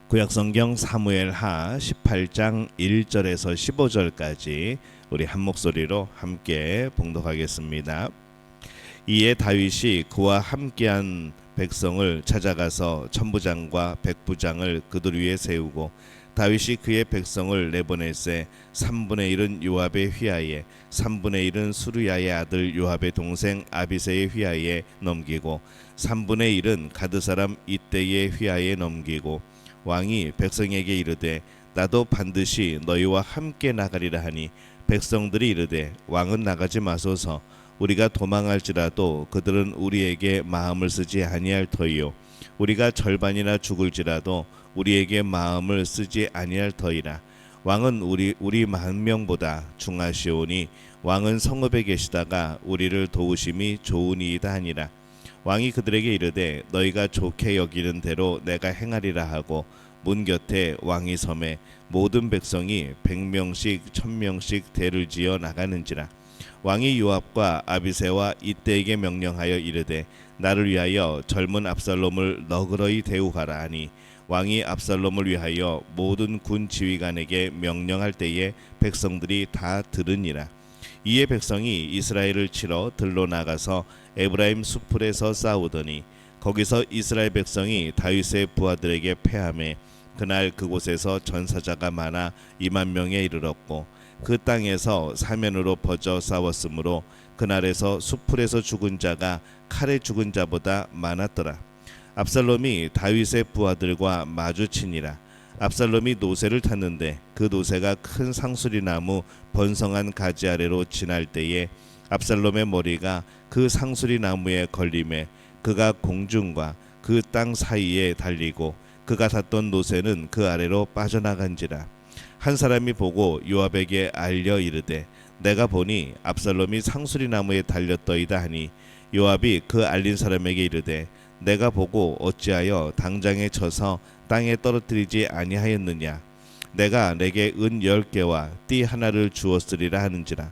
구약성경 사무엘하 18장 1절에서 15절까지 우리 한 목소리로 함께 봉독하겠습니다. 이에 다윗이 그와 함께한 백성을 찾아가서 천부장과 백부장을 그들 위에 세우고 다윗이 그의 백성을 내보낼세 3분의 1은 요압의 휘하에 3분의 1은 수르야의 아들 요압의 동생 아비새의 휘하에 넘기고 3분의 1은 가드 사람 이때의 휘하에 넘기고 왕이 백성에게 이르되 나도 반드시 너희와 함께 나가리라 하니 백성들이 이르되 왕은 나가지 마소서 우리가 도망할지라도 그들은 우리에게 마음을 쓰지 아니할 터이요 우리가 절반이나 죽을지라도 우리에게 마음을 쓰지 아니할 터이라. 왕은 우리 10,000명보다 중하시오니 왕은 성읍에 계시다가 우리를 도우심이 좋으니이다 하니라. 왕이 그들에게 이르되 너희가 좋게 여기는 대로 내가 행하리라 하고 문 곁에 왕이 섬에 모든 백성이 100명씩 1000명씩 대를 지어 나가는지라. 왕이 요압과 아비새와 이때에게 명령하여 이르되 나를 위하여 젊은 압살롬을 너그러이 대우하라 하니 왕이 압살롬을 위하여 모든 군 지휘관에게 명령할 때에 백성들이 다 들으니라. 이에 백성이 이스라엘을 치러 들로 나가서 에브라임 수풀에서 싸우더니 거기서 이스라엘 백성이 다윗의 부하들에게 패하매 그날 그곳에서 전사자가 많아 20,000명에 이르렀고 그 땅에서 사면으로 퍼져 싸웠으므로 그날에서 수풀에서 죽은 자가 칼에 죽은 자보다 많았더라. 압살롬이 다윗의 부하들과 마주치니라. 압살롬이 노새를 탔는데 그 노새가 큰 상수리나무 번성한 가지 아래로 지날 때에 압살롬의 머리가 그 상수리나무에 걸림에 그가 공중과 그 땅 사이에 달리고 그가 탔던 노새는 그 아래로 빠져나간지라. 한 사람이 보고 요압에게 알려 이르되 내가 보니 압살롬이 상수리나무에 달렸더이다 하니 요압이 그 알린 사람에게 이르되 내가 보고 어찌하여 당장에 쳐서 땅에 떨어뜨리지 아니하였느냐. 내가 내게 은 10개와 띠 하나를 주었으리라 하는지라.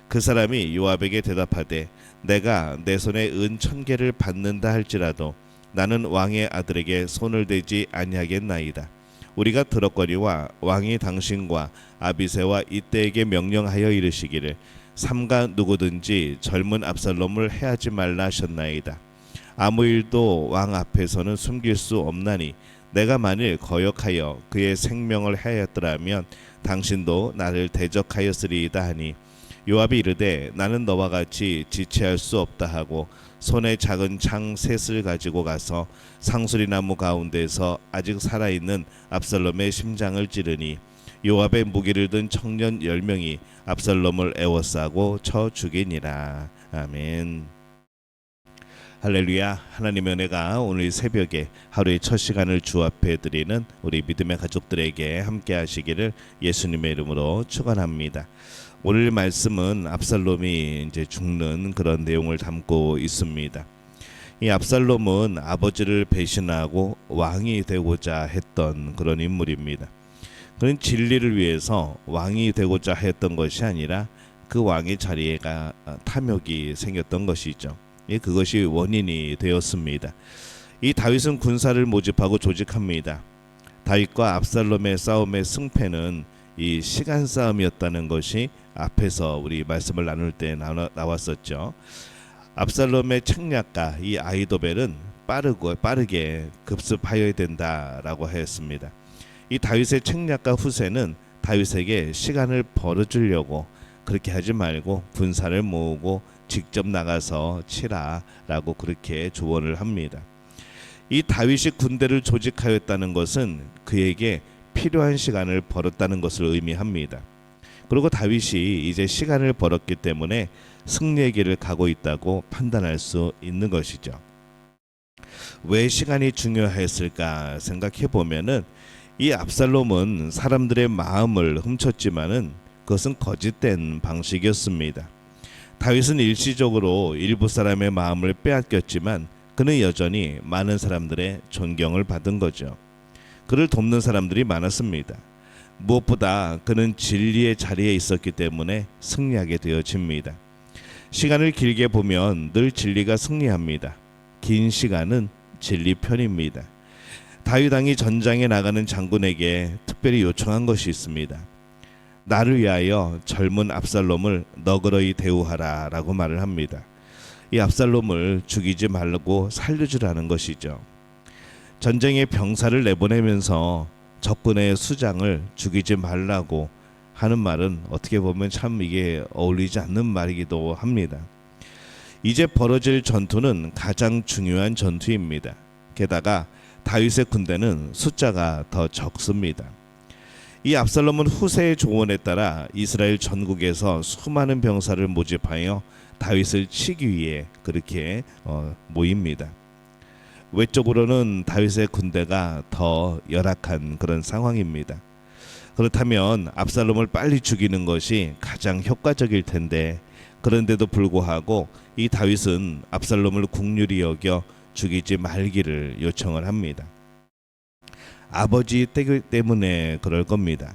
그 사람이 요압에게 대답하되 내가 내 손에 은 1,000개를 받는다 할지라도 나는 왕의 아들에게 손을 대지 아니하겠나이다. 우리가 들었거니와 왕이 당신과 아비새와 이때에게 명령하여 이르시기를 삼가 누구든지 젊은 압살롬을 해하지 말라 하셨나이다. 아무 일도 왕 앞에서는 숨길 수 없나니 내가 만일 거역하여 그의 생명을 해하였더라면 당신도 나를 대적하였으리이다 하니 요압이 이르되 나는 너와 같이 지체할 수 없다 하고 손에 작은 창 셋을 가지고 가서 상수리나무 가운데서 아직 살아있는 압살롬의 심장을 찌르니 요압의 무기를 든 청년 10명이 압살롬을 에워싸고 쳐 죽이니라. 아멘. 할렐루야. 하나님의 은혜가 오늘 새벽에 하루의 첫 시간을 주 앞에 드리는 우리 믿음의 가족들에게 함께 하시기를 예수님의 이름으로 축원합니다. 오늘 말씀은 압살롬이 이제 죽는 그런 내용을 담고 있습니다. 이 압살롬은 아버지를 배신하고 왕이 되고자 했던 그런 인물입니다. 그는 진리를 위해서 왕이 되고자 했던 것이 아니라 그 왕의 자리에가 탐욕이 생겼던 것이죠. 그것이 원인이 되었습니다. 이 다윗은 군사를 모집하고 조직합니다. 다윗과 압살롬의 싸움의 승패는 이 시간 싸움이었다는 것이 앞에서 우리 말씀을 나눌 때 나왔었죠. 압살롬의 책략가 이 아히도벨은 빠르게 급습하여야 된다라고 했습니다. 이 다윗의 책략가 후세는 다윗에게 시간을 벌어주려고 그렇게 하지 말고 군사를 모으고 직접 나가서 치라라고 그렇게 조언을 합니다. 이 다윗이 군대를 조직하였다는 것은 그에게 필요한 시간을 벌었다는 것을 의미합니다. 그리고 다윗이 이제 시간을 벌었기 때문에 승리의 길을 가고 있다고 판단할 수 있는 것이죠. 왜 시간이 중요했을까 생각해 보면은 이 압살롬은 사람들의 마음을 훔쳤지만은 그것은 거짓된 방식이었습니다. 다윗은 일시적으로 일부 사람의 마음을 빼앗겼지만 그는 여전히 많은 사람들의 존경을 받은 거죠. 그를 돕는 사람들이 많았습니다. 무엇보다 그는 진리의 자리에 있었기 때문에 승리하게 되어집니다. 시간을 길게 보면 늘 진리가 승리합니다. 긴 시간은 진리 편입니다. 다윗 왕이 전장에 나가는 장군에게 특별히 요청한 것이 있습니다. 나를 위하여 젊은 압살롬을 너그러이 대우하라라고 말을 합니다. 이 압살롬을 죽이지 말고 살려주라는 것이죠. 전쟁에 병사를 내보내면서 적군의 수장을 죽이지 말라고 하는 말은 어떻게 보면 참 이게 어울리지 않는 말이기도 합니다. 이제 벌어질 전투는 가장 중요한 전투입니다. 게다가 다윗의 군대는 숫자가 더 적습니다. 이 압살롬은 후세의 조언에 따라 이스라엘 전국에서 수많은 병사를 모집하여 다윗을 치기 위해 그렇게 모입니다. 외적으로는 다윗의 군대가 더 열악한 그런 상황입니다. 그렇다면 압살롬을 빨리 죽이는 것이 가장 효과적일 텐데, 그런데도 불구하고 이 다윗은 압살롬을 국률이 여겨 죽이지 말기를 요청을 합니다. 아버지 때문에 그럴 겁니다.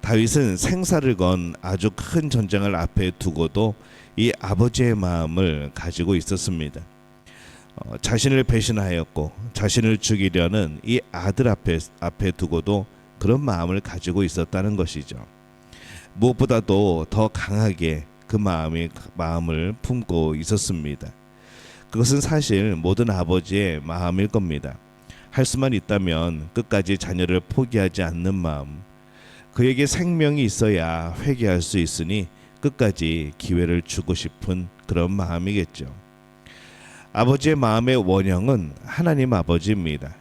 다윗은 생사를 건 아주 큰 전쟁을 앞에 두고도 이 아버지의 마음을 가지고 있었습니다. 자신을 배신하였고 자신을 죽이려는 이 아들 앞에 두고도 그런 마음을 가지고 있었다는 것이죠. 무엇보다도 더 강하게 그 마음을 품고 있었습니다. 그것은 사실 모든 아버지의 마음일 겁니다. 할 수만 있다면 끝까지 자녀를 포기하지 않는 마음, 그에게 생명이 있어야 회개할 수 있으니 끝까지 기회를 주고 싶은 그런 마음이겠죠. 아버지의 마음의 원형은 하나님 아버지입니다.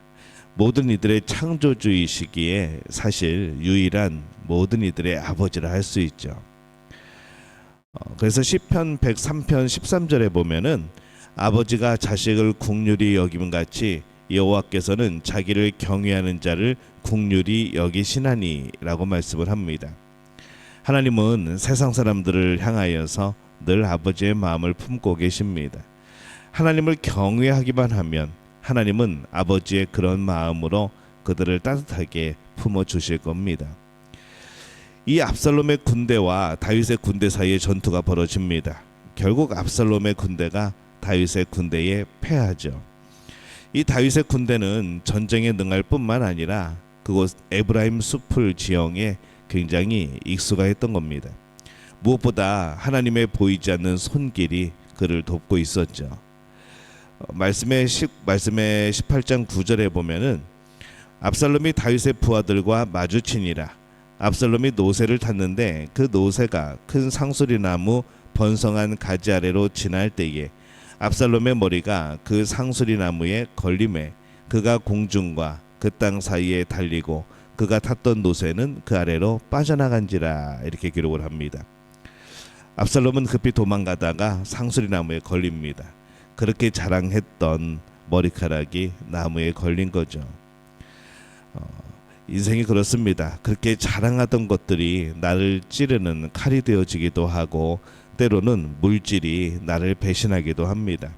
모든 이들의 창조주이시기에 사실 유일한 모든 이들의 아버지라 할 수 있죠. 그래서 시편 103편 13절에 보면은 아버지가 자식을 국률이 여김 같이 여호와께서는 자기를 경외하는 자를 국률이 여기시나니라고 말씀을 합니다. 하나님은 세상 사람들을 향하여서 늘 아버지의 마음을 품고 계십니다. 하나님을 경외하기만 하면 하나님은 아버지의 그런 마음으로 그들을 따뜻하게 품어주실 겁니다. 이 압살롬의 군대와 다윗의 군대 사이에 전투가 벌어집니다. 결국 압살롬의 군대가 다윗의 군대에 패하죠. 이 다윗의 군대는 전쟁에 능할 뿐만 아니라 그곳 에브라임 숲을 지형에 굉장히 익숙했던 겁니다. 무엇보다 하나님의 보이지 않는 손길이 그를 돕고 있었죠. 말씀의 18장 9절에 보면은 압살롬이 다윗의 부하들과 마주치니라. 압살롬이 노새를 탔는데 그 노새가 큰 상수리나무 번성한 가지 아래로 지날 때에 압살롬의 머리가 그 상수리나무에 걸림에 그가 공중과 그 땅 사이에 달리고 그가 탔던 노새는 그 아래로 빠져나간지라, 이렇게 기록을 합니다. 압살롬은 급히 도망가다가 상수리나무에 걸립니다. 그렇게 자랑했던 머리카락이 나무에 걸린 거죠. 인생이 그렇습니다. 그렇게 자랑하던 것들이 나를 찌르는 칼이 되어지기도 하고 때로는 물질이 나를 배신하기도 합니다.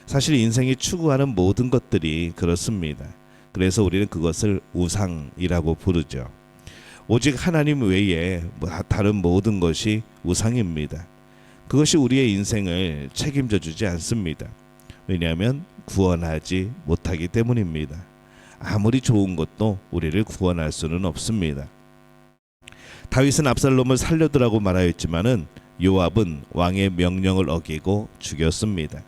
사실 인생이 추구하는 모든 것들이 그렇습니다. 그래서 우리는 그것을 우상이라고 부르죠. 오직 하나님 외에 다른 모든 것이 우상입니다. 그것이 우리의 인생을 책임져 주지 않습니다. 왜냐하면 구원하지 못하기 때문입니다. 아무리 좋은 것도 우리를 구원할 수는 없습니다. 다윗은 압살롬을 살려두라고 말하였지만은 요압은 왕의 명령을 어기고 죽였습니다.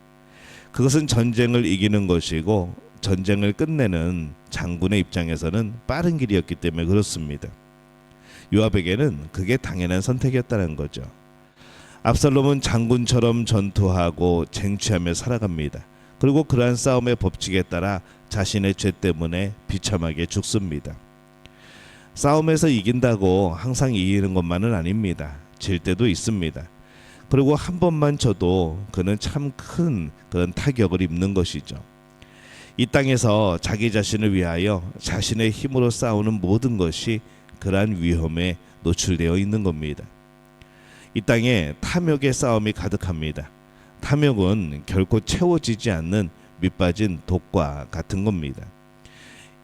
그것은 전쟁을 이기는 것이고 전쟁을 끝내는 장군의 입장에서는 빠른 길이었기 때문에 그렇습니다. 요압에게는 그게 당연한 선택이었다는 거죠. 압살롬은 장군처럼 전투하고 쟁취하며 살아갑니다. 그리고 그러한 싸움의 법칙에 따라 자신의 죄 때문에 비참하게 죽습니다. 싸움에서 이긴다고 항상 이기는 것만은 아닙니다. 질 때도 있습니다. 그리고 한 번만 져도 그는 참 큰 그런 타격을 입는 것이죠. 이 땅에서 자기 자신을 위하여 자신의 힘으로 싸우는 모든 것이 그러한 위험에 노출되어 있는 겁니다. 이 땅에 탐욕의 싸움이 가득합니다. 탐욕은 결코 채워지지 않는 밑빠진 독과 같은 겁니다.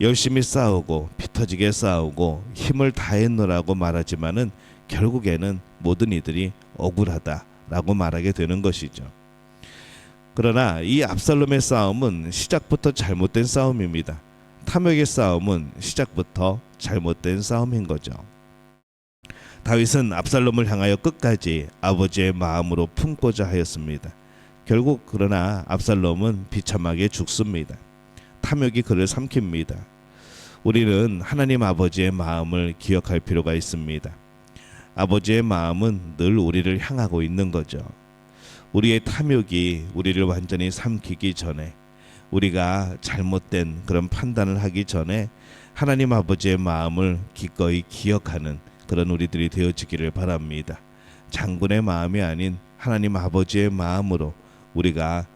열심히 싸우고 피 터지게 싸우고 힘을 다했노라고 말하지만은 결국에는 모든 이들이 억울하다라고 말하게 되는 것이죠. 그러나 이 압살롬의 싸움은 시작부터 잘못된 싸움입니다. 탐욕의 싸움은 시작부터 잘못된 싸움인 거죠. 다윗은 압살롬을 향하여 끝까지 아버지의 마음으로 품고자 하였습니다. 결국 그러나 압살롬은 비참하게 죽습니다. 탐욕이 그를 삼킵니다. 우리는 하나님 아버지의 마음을 기억할 필요가 있습니다. 아버지의 마음은 늘 우리를 향하고 있는 거죠. 우리의 탐욕이 우리를 완전히 삼키기 전에, 우리가 잘못된 그런 판단을 하기 전에 하나님 아버지의 마음을 기꺼이 기억하는 그런 우리들이 되어지기를 바랍니다. 장군의 마음이 아닌 하나님 아버지의 마음으로 우리가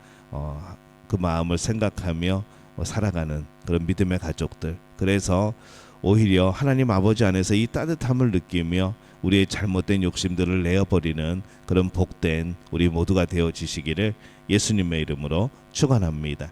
그 마음을 생각하며 살아가는 그런 믿음의 가족들, 그래서 오히려 하나님 아버지 안에서 이 따뜻함을 느끼며 우리의 잘못된 욕심들을 내어버리는 그런 복된 우리 모두가 되어지시기를 예수님의 이름으로 축원합니다.